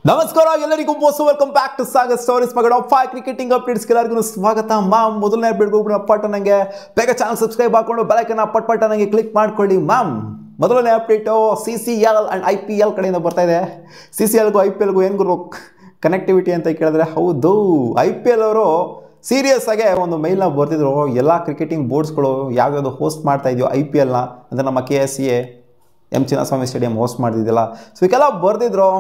ನಮಸ್ಕಾರ ಎಲ್ಲರಿಗೂ welcome back to Sagar stories ಮಗ ಟಾಪ್ 5 ಕ್ರಿಕೆಟಿಂಗ್ ಅಪ್ಡೇಟ್ಸ್ ಎಲ್ಲರಿಗೂ ಸ್ವಾಗತ. ಮೊದಲನೇ ಅಪ್ಡೇಟ್ ಹೋಗ್ಬಿಟ್ಟು ಪಟ್ ನನಗೆ ಬೇಗ ಚಾನಲ್ ಸಬ್ಸ್ಕ್ರೈಬ್ ಹಾಕೊಂಡು ಬೆಲ್ ಐಕಾನ್ ಪಟ್ ನನಗೆ ಕ್ಲಿಕ್ ಮಾಡ್ಕೊಳ್ಳಿ ಮ್ಯಾಮ್. ಮೊದಲನೇ ಅಪ್ಡೇಟು CCL ಅಂಡ್ IPL ಕಡೆಯಿಂದ ಬರ್ತಾ ಇದೆ. CCLಗೂ IPLಗೂ ಏನು ಗುರು ಕನೆಕ್ಟಿವಿಟಿ ಅಂತ ಕೇಳಿದ್ರೆ ಹೌದು, IPL ಅವರು ಸೀರಿಯಸ್ ಆಗಿ ಒಂದು ಮೇಲ್ನ ಬರ್ತಿದ್ರು. ಎಲ್ಲ ಕ್ರಿಕೆಟಿಂಗ್ ಬೋರ್ಡ್ಸ್ಗಳು ಯಾವ್ಯಾವುದು ಹೋಸ್ಟ್ ಮಾಡ್ತಾ ಇದೆಯೋ IPLನ ಅಂದರೆ ನಮ್ಮ KSCA M Chinnaswamy stadium host ಮಾಡ್ತಿದ್ದಿಲ್ಲ. ಸೊ ಇದಕ್ಕೆಲ್ಲ ಬರ್ದಿದ್ರು.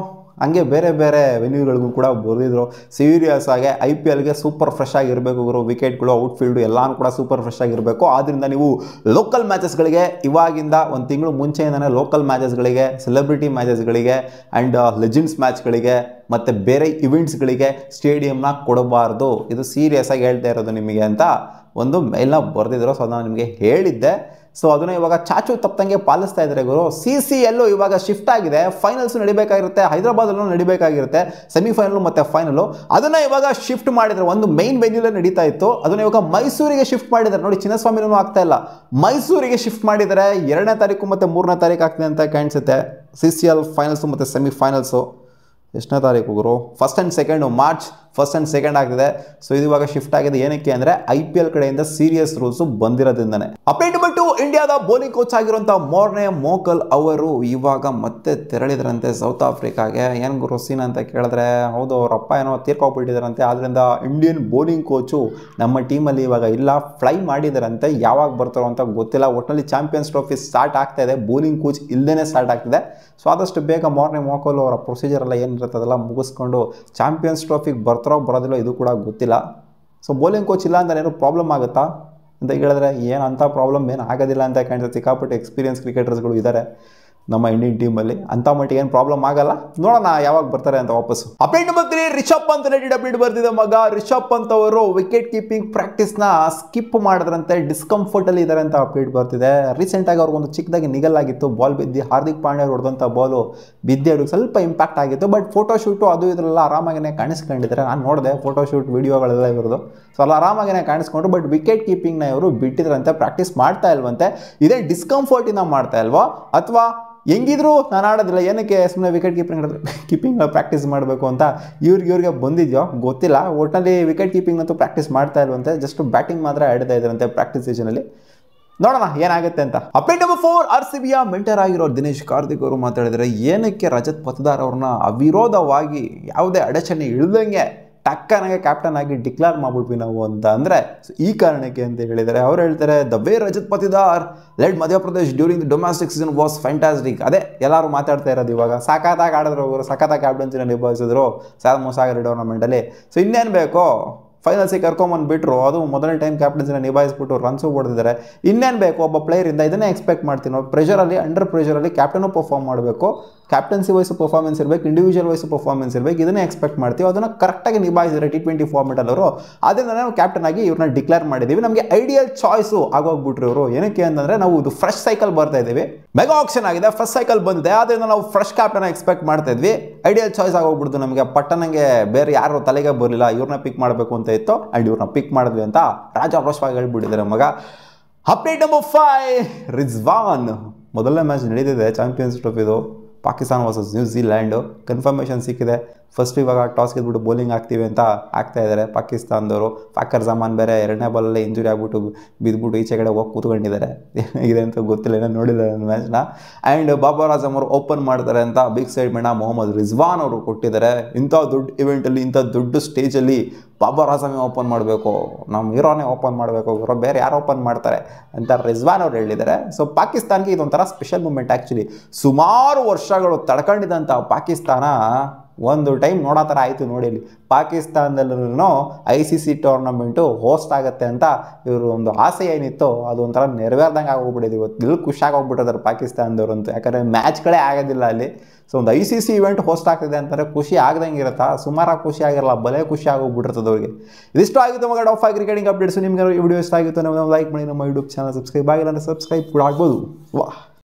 ಹಂಗೆ ಬೇರೆ ಬೇರೆ ವೆನ್ಯೂಗಳಿಗೂ ಕೂಡ ಬರೆದಿದ್ರು ಸೀರಿಯಸ್ ಆಗಿ IPLಗೆ ಸೂಪರ್ ಫ್ರೆಶ್ ಆಗಿರಬೇಕು ಗುರು, ವಿಕೆಟ್ಗಳು ಔಟ್ಫೀಲ್ಡು ಎಲ್ಲಾನು ಕೂಡ ಸೂಪರ್ ಫ್ರೆಶ್ ಆಗಿರಬೇಕು. ಆದ್ದರಿಂದ ನೀವು ಲೋಕಲ್ ಮ್ಯಾಚಸ್ಗಳಿಗೆ ಇವಾಗಿಂದ ಒಂದು ತಿಂಗಳು ಮುಂಚೆಯಿಂದನೇ ಲೋಕಲ್ ಮ್ಯಾಚಸ್ಗಳಿಗೆ, ಸೆಲೆಬ್ರಿಟಿ ಮ್ಯಾಚಸ್ಗಳಿಗೆ ಆ್ಯಂಡ್ ಲೆಜೆಂಡ್ಸ್ ಮ್ಯಾಚ್ಗಳಿಗೆ ಮತ್ತು ಬೇರೆ ಇವೆಂಟ್ಸ್ಗಳಿಗೆ ಸ್ಟೇಡಿಯಂನ ಕೊಡಬಾರ್ದು. ಇದು ಸೀರಿಯಸ್ ಆಗಿ ಹೇಳ್ತಾ ಇರೋದು ನಿಮಗೆ ಅಂತ ಒಂದು ಮೇಲ್ನ ಬರೆದಿದ್ರು. ಸೊ ನಾನು ನಿಮಗೆ ಹೇಳಿದ್ದೆ. ಸೊ ಅದನ್ನು ಇವಾಗ ಚಾಚು ತಪ್ಪಂಗೆ ಪಾಲಿಸ್ತಾ ಇದ್ದಾರೆ ಗುರು. CCL ಇವಾಗ ಶಿಫ್ಟ್ ಆಗಿದೆ. ಫೈನಲ್ಸ್ ನಡಿಬೇಕಾಗಿರುತ್ತೆ, ಹೈದರಾಬಾದಲ್ಲೂ ನಡಿಬೇಕಾಗಿರುತ್ತೆ ಸೆಮಿಫೈನಲ್ ಮತ್ತು ಫೈನಲು. ಅದನ್ನು ಇವಾಗ ಶಿಫ್ಟ್ ಮಾಡಿದ್ದಾರೆ. ಒಂದು ಮೈನ್ ವೆನ್ಯೂಲೇ ನಡೀತಾ ಇತ್ತು, ಅದನ್ನು ಇವಾಗ ಮೈಸೂರಿಗೆ ಶಿಫ್ಟ್ ಮಾಡಿದ್ದಾರೆ. ನೋಡಿ, ಚಿನ್ನಸ್ವಾಮಿನೂ ಆಗ್ತಾ ಇಲ್ಲ, ಮೈಸೂರಿಗೆ ಶಿಫ್ಟ್ ಮಾಡಿದ್ದಾರೆ. 2ನೇ ತಾರೀಕು ಮತ್ತು 3ನೇ ತಾರೀಕು ಆಗ್ತದೆ ಅಂತ ಕಾಣಿಸುತ್ತೆ CCL ಫೈನಲ್ಸು ಮತ್ತು ಸೆಮಿಫೈನಲ್ಸು. ಎಷ್ಟನೇ ತಾರೀಕು ಗುರು? 1st and 2nd March 1st and 2nd ಆಗಿದೆ. ಸೊ ಇದು ಇವಾಗ ಶಿಫ್ಟ್ ಆಗಿದೆ. ಏನಕ್ಕೆ ಅಂದರೆ IPL ಕಡೆಯಿಂದ ಸೀರಿಯಸ್ ರೂಲ್ಸು ಬಂದಿರೋದ್ರಿಂದನೇ. ಅಪ್ಡೇಟ್ ಬಿಟ್ಟು ಇಂಡಿಯಾದ ಬೌಲಿಂಗ್ ಕೋಚ್ ಆಗಿರುವಂಥ ಮೋರ್ನೆ ಮೋಕಲ್ ಅವರು ಇವಾಗ ಮತ್ತೆ ತೆರಳಿದ್ರಂತೆ ಸೌತ್ ಆಫ್ರಿಕಾಗೆ. ಏನು ಗುರು ಸೀನ್ ಅಂತ ಕೇಳಿದ್ರೆ, ಹೌದು, ಅವರಪ್ಪ ಏನೋ ತೀರ್ಕೊಂಡ್ಬಿಟ್ಟಿದ್ದಾರಂತೆ. ಆದ್ದರಿಂದ ಇಂಡಿಯನ್ ಬೌಲಿಂಗ್ ಕೋಚು ನಮ್ಮ ಟೀಮಲ್ಲಿ ಇವಾಗ ಇಲ್ಲ, ಫ್ಲೈ ಮಾಡಿದಾರಂತೆ. ಯಾವಾಗ ಬರ್ತಾರೋ ಅಂತ ಗೊತ್ತಿಲ್ಲ. ಒಟ್ಟಿನಲ್ಲಿ ಚಾಂಪಿಯನ್ಸ್ ಟ್ರೋಫಿ ಸ್ಟಾರ್ಟ್ ಆಗ್ತಾ ಇದೆ, ಬೌಲಿಂಗ್ ಕೋಚ್ ಇಲ್ಲದೇ ಸ್ಟಾರ್ಟ್ ಆಗ್ತಿದೆ. ಸೊ ಆದಷ್ಟು ಬೇಗ ಮೋರ್ನೆ ಮೋಕಲ್ ಅವರ ಪ್ರೊಸೀಜರ್ ಎಲ್ಲ ಏನಿರುತ್ತೆ ಅದೆಲ್ಲ ಮುಗಿಸ್ಕೊಂಡು ಚಾಂಪಿಯನ್ಸ್ ಟ್ರೋಫಿಗೆ ಬರ್ತಾರೋ ಬರೋದಿಲ್ಲ ಇದು ಕೂಡ ಗೊತ್ತಿಲ್ಲ. ಸೊ ಬೌಲಿಂಗ್ ಕೋಚ್ ಇಲ್ಲ ಅಂತ ಏನೋ ಪ್ರಾಬ್ಲಮ್ ಆಗುತ್ತಾ ಅಂತ ಹೇಳಿದ್ರೆ ಏನು ಅಂಥ ಪ್ರಾಬ್ಲಮ್ ಏನು ಆಗೋದಿಲ್ಲ ಅಂತ ಕಾಣಿಸುತ್ತೆ. ಸಿಕ್ಕಾಪಟ್ಟೆ ಎಕ್ಸ್ಪೀರಿಯನ್ಸ್ ಕ್ರಿಕೆಟರ್ಸ್ಗಳು ಇದ್ದಾರೆ ನಮ್ಮ ಇಂಡಿಯನ್ ಟೀಮಲ್ಲಿ. ಅಂಥ ಮಟ್ಟಿಗೆ ಏನು ಪ್ರಾಬ್ಲಮ್ ಆಗಲ್ಲ. ನೋಡೋಣ ಯಾವಾಗ ಬರ್ತಾರೆ ಅಂತ ವಾಪಸ್ಸು. Update number 3, Rishabh Pant related update ಬರ್ತಿದೆ ಮಗ. ರಿಷಬ್ ಪಂತ್ ಅವರು ವಿಕೆಟ್ ಕೀಪಿಂಗ್ ಪ್ರಾಕ್ಟೀಸ್ನ ಸ್ಕಿಪ್ ಮಾಡಿದ್ರಂತೆ, ಡಿಸ್ಕಂಫರ್ಟಲ್ಲಿ ಇದ್ದಾರೆ ಅಂತ ಅಪ್ಡೇಟ್ ಬರ್ತಿದೆ. ರೀಸೆಂಟಾಗಿ ಅವ್ರಿಗೊಂದು ಚಿಕ್ಕದಾಗಿ ನಿಗಲಾಗಿತ್ತು, ಬಾಲ್ ಬಿದ್ದು ಹಾರ್ದಿಕ್ ಪಾಂಡ್ಯ ಹೊಡೆದಂಥ ಬಾಲು ಬಿದ್ದು ಅವ್ರಿಗೆ ಸ್ವಲ್ಪ ಇಂಪ್ಯಾಕ್ಟ್ ಆಗಿತ್ತು. ಬಟ್ ಫೋಟೋಶೂಟು ಅದು ಇದರೆಲ್ಲ ಆರಾಮಾಗಿನೇ ಕಾಣಿಸ್ಕೊಂಡಿದ್ದಾರೆ. ನಾನು ನೋಡಿದೆ ಫೋಟೋಶೂಟ್ ವಿಡಿಯೋಗಳೆಲ್ಲ ಇರೋದು. ಸೊ ಅಲ್ಲ ಆರಾಮಾಗಿನೇ ಕಾಣಿಸ್ಕೊಂಡ್ರು. ಬಟ್ ವಿಕೆಟ್ ಕೀಪಿಂಗ್ನ ಇವರು ಬಿಟ್ಟಿದ್ರಂತೆ, ಪ್ರಾಕ್ಟೀಸ್ ಮಾಡ್ತಾ ಇಲ್ವಂತೆ. ಇದೇ ಡಿಸ್ಕಂಫರ್ಟಿಂದ ಮಾಡ್ತಾ ಇಲ್ವಾ ಅಥವಾ ಹೆಂಗಿದ್ರು ನಾನು ಆಡೋದಿಲ್ಲ, ಏನಕ್ಕೆ ಸುಮ್ಮನೆ ವಿಕೆಟ್ ಕೀಪಿಂಗ್ ಪ್ರಾಕ್ಟೀಸ್ ಮಾಡಬೇಕು ಅಂತ ಇವ್ರಿಗೆ ಬಂದಿದ್ಯೋ ಗೊತ್ತಿಲ್ಲ. ಒಟ್ಟಿನಲ್ಲಿ ವಿಕೆಟ್ ಕೀಪಿಂಗ್ನಂತೂ ಪ್ರಾಕ್ಟೀಸ್ ಮಾಡ್ತಾ ಇಲ್ವಂತೆ, ಜಸ್ಟ್ ಬ್ಯಾಟಿಂಗ್ ಮಾತ್ರ ಆಡ್ತಾ ಇದ್ರಂತೆ ಪ್ರಾಕ್ಟೀಸ್ ಸೀಸನಲ್ಲಿ. ನೋಡೋಣ ಏನಾಗುತ್ತೆ ಅಂತ. ಅಪ್ಡೇಟ್ ನಂಬರ್ 4, RCBಯ ಮೆಂಟರ್ ಆಗಿರೋ ದಿನೇಶ್ ಕಾರ್ತಿಕ್ ಅವರು ಮಾತಾಡಿದರೆ, ಏನಕ್ಕೆ ರಜತ್ ಪತಿದಾರ್ ಅವ್ರನ್ನ ಅವಿರೋಧವಾಗಿ ಯಾವುದೇ ಅಡಚಣೆ ಇಳ್ದಂಗೆ ಟಕ್ಕನಾಗೆ ಕ್ಯಾಪ್ಟನ್ ಆಗಿ ಡಿಕ್ಲೇರ್ ಮಾಡ್ಬಿಟ್ವಿ ನಾವು ಅಂತ ಅಂದರೆ ಈ ಕಾರಣಕ್ಕೆ ಅಂತ ಹೇಳಿದ್ದಾರೆ. ಅವ್ರು ಹೇಳ್ತಾರೆ, the way Rajat Patidar led Madhya Pradesh during the domestic season was fantastic. ಅದೇ ಎಲ್ಲರೂ ಮಾತಾಡ್ತಾ ಇರೋದು ಇವಾಗ. ಸಖತ್ತಾಗಿ ಆಡಿದ್ರು ಅವರು, ಸಖತ್ತಾಗಿ ಕ್ಯಾಪ್ಟನ್ಸಿನ ನಿಭಾಯಿಸಿದ್ರು ಸಾಗರ್ ಟೂರ್ನಮೆಂಟಲ್ಲಿ. ಸೊ ಇನ್ನೇನು ಬೇಕೋ, ಫೈನಲ್ಸಿಗೆ ಕರ್ಕೊಂಬಂದುಬಿಟ್ರು, ಅದು ಮೊದಲನೇ ಟೈಮ್ ಕ್ಯಾಪ್ಟನ್ಸಿನ ನಿಭಾಯಿಸ್ಬಿಟ್ಟು ರನ್ಸು ಹೊಡೆದಿದ್ದಾರೆ. ಇನ್ನೇನು ಬೇಕು ಒಬ್ಬ ಪ್ಲೇಯರಿಂದ? ಇದನ್ನೇ ಎಕ್ಸ್ಪೆಕ್ಟ್ ಮಾಡ್ತೀನಿ ನಾವು. ಪ್ರೆಷರಲ್ಲಿ, ಅಂಡರ್ ಪ್ರೆಷರಲ್ಲಿ ಕ್ಯಾಪ್ಟನು ಪರ್ಫಾರ್ಮ್ ಮಾಡಬೇಕು, ಕ್ಯಾಪ್ಟನ್ಸಿ ವೈಸು ಪರ್ಫಾರ್ಮೆನ್ಸ್ ಇರಬೇಕು, ಇಂಡಿವಿಜುವಲ್ ವೈಸು ಪರ್ಫಾರ್ಮೆನ್ಸ್ ಇರಬೇಕು. ಇದನ್ನೇ ಎಕ್ಸ್ಪೆಕ್ಟ್ ಮಾಡ್ತೀವಿ. ಅದನ್ನು ಕರೆಕ್ಟಾಗಿ ನಿಭಾಯಿಸಿದರೆ T20 ಫಾರ್ಮೆಟಲ್ಲಿ ಅವರು. ಅದರಿಂದ ನಾವು ಕ್ಯಾಪ್ಟನ್ ಆಗಿ ಇವ್ರನ್ನ ಡಿಕ್ಲೇರ್ ಮಾಡಿದ್ದೀವಿ. ನಮಗೆ ಐಡಿಯಲ್ ಚಾಯ್ಸು ಆಗೋಗ್ಬಿಟ್ರು ಇವರು. ಏನಕ್ಕೆ ಅಂತಂದರೆ ನಾವು ಇದು ಫ್ರೆಶ್ ಸೈಕಲ್ ಬರ್ತಾ ಇದ್ದೀವಿ, ಮೆಗಾ ಆಕ್ಷನ್ ಆಗಿದೆ, ಫ್ರೆಶ್ ಸೈಕಲ್ ಬಂದಿದೆ. ಆದ್ದರಿಂದ ನಾವು ಫ್ರೆಶ್ ಕ್ಯಾಪ್ಟನ್ ಎಕ್ಸ್ಪೆಕ್ಟ್ ಮಾಡ್ತಾ ಇದ್ವಿ. ಐಡಿಯಲ್ ಚಾಯ್ಸ್ ಆಗೋಗ್ಬಿಡ್ತು ನಮಗೆ. ಪಟ್ಟಣಂಗೆ ಬೇರೆ ಯಾರು ತಲೆಗೆ ಬರಲಿಲ್ಲ, ಇವ್ರನ್ನ ಪಿಕ್ ಮಾಡಬೇಕು ಅಂತ ಇತ್ತು ಆ್ಯಂಡ್ ಇವ್ರನ್ನ ಪಿಕ್ ಮಾಡಿದ್ವಿ ಅಂತ ರಾಜಾರೋಷವಾಗಿ ಹೇಳ್ಬಿಟ್ಟಿದ್ದಾರೆ ಮಗ. Update number 5, Rizwan. ಮೊದಲನೇ ಮ್ಯಾಚ್ ನಡೀತಿದೆ ಚಾಂಪಿಯನ್ಸ್ ಟ್ರೋಫಿದು, ಪಾಕಿಸ್ತಾನ ವರ್ಸಸ್ ನ್ಯೂಜಿಲ್ಯಾಂಡು. ಕನ್ಫರ್ಮೇಷನ್ ಸಿಕ್ಕಿದೆ. ಫಸ್ಟ್ ಇವಾಗ ಟಾಸ್ ಗೆದ್ಬಿಟ್ಟು ಬೌಲಿಂಗ್ ಆಗ್ತೀವಿ ಅಂತ ಆಗ್ತಾ ಇದ್ದಾರೆ ಪಾಕಿಸ್ತಾನದವರು. ಫಾಕರ್ ಜಮಾನ್ ಬೇರೆ 2ನೇ ಬಾಲಲ್ಲೇ ಇಂಜುರಿ ಆಗ್ಬಿಟ್ಟು ಬಿದ್ದುಬಿಟ್ಟು ಈಚೆ ಕಡೆ ಹೋಗಿ ಕೂತ್ಕೊಂಡಿದ್ದಾರೆ. ಇದೆ ಅಂತ ಗೊತ್ತಿಲ್ಲ, ಏನೋ ನೋಡಿಲ್ಲ ನನ್ನ ಮ್ಯಾಚ್ನ. ಆ್ಯಂಡ್ ಬಾಬರ್ ಆಜಮ್ ಅವರು ಓಪನ್ ಮಾಡ್ತಾರೆ ಅಂತ ಬಿಗ್ ಸ್ಟೇಟ್ಮೆಂಟ್ನ ಮೊಹಮ್ಮದ್ ರಿಜ್ವಾನ್ ಅವರು ಕೊಟ್ಟಿದ್ದಾರೆ. ಇಂಥ ದೊಡ್ಡ ಇವೆಂಟಲ್ಲಿ, ಇಂಥ ದೊಡ್ಡ ಸ್ಟೇಜಲ್ಲಿ ಬಾಬರ್ ಆಜಮೇ ಓಪನ್ ಮಾಡಬೇಕು, ನಮ್ಮ ಹೀರೋನೇ ಓಪನ್ ಮಾಡಬೇಕು, ಬೇರೆ ಯಾರು ಓಪನ್ ಮಾಡ್ತಾರೆ ಅಂತ ರಿಜ್ವಾನ್ ಅವ್ರು ಹೇಳಿದ್ದಾರೆ. ಸೊ ಪಾಕಿಸ್ತಾನ್ಗೆ ಇದೊಂಥರ ಸ್ಪೆಷಲ್ ಮೂಮೆಂಟ್ ಆ್ಯಕ್ಚುಲಿ. ಸುಮಾರು ವರ್ಷಗಳು ತಡ್ಕೊಂಡಿದ್ದಂಥ ಪಾಕಿಸ್ತಾನ ಒಂದು ಟೈಮ್ ನೋಡೋ ಥರ ಆಯಿತು ನೋಡಿ. ಅಲ್ಲಿ ಪಾಕಿಸ್ತಾನದಲ್ಲೂ ICC ಟೂರ್ನಮೆಂಟು ಹೋಸ್ಟ್ ಆಗುತ್ತೆ ಅಂತ ಇವರು ಒಂದು ಆಸೆ ಏನಿತ್ತು ಅದು ಒಂಥರ ನೆರವೇರ್ದಂಗೆ ಆಗೋಗ್ಬಿಟ್ಟಿದೆ. ಇವತ್ತು ಇಲ್ಲಿ ಖುಷಿಯಾಗಿ ಹೋಗ್ಬಿಟ್ಟಿದ್ದಾರೆ ಪಾಕಿಸ್ತಾನದವ್ರಂತೂ, ಯಾಕಂದರೆ ಮ್ಯಾಚ್ಗಳೇ ಆಗೋದಿಲ್ಲ ಅಲ್ಲಿ. ಸೊ ಒಂದು ICC ಇವೆಂಟ್ ಹೋಸ್ಟ್ ಆಗ್ತಿದೆ ಅಂತಾರೆ, ಖುಷಿ ಆಗ್ದಂಗೆ ಇರುತ್ತಾ? ಸುಮಾರಾಗಿ ಖುಷಿ ಆಗಿರಲ್ಲ, ಭಲೇ ಖುಷಿ ಆಗೋಗ್ಬಿಟ್ಟಿರ್ತದೆ ಅವ್ರಿಗೆ. ಇದಿಷ್ಟು ಆಗಿತ್ತು ಮಗ ಟಾಪ್ 5 ಕ್ರಿಕೆಟಿಂಗ್ ಅಪ್ಡೇಟ್ಸು. ನಿಮ್ಗೆ ಈ ವಿಡಿಯೋ ಇಷ್ಟ ಆಗಿತ್ತು, ನಾವು ಲೈಕ್ ಮಾಡಿ, ನಮ್ಮ ಯೂಟ್ಯೂಬ್ ಚಾನಲ್ ಸಬ್ಸ್ಕ್ರೈಬ್ ಆಗಿಲ್ಲ ಅಂದರೆ ಸಬ್ಸ್ಕ್ರೈಬ್ ಕೂಡ ಆಗ್ಬೋದು. ವಾಹ್.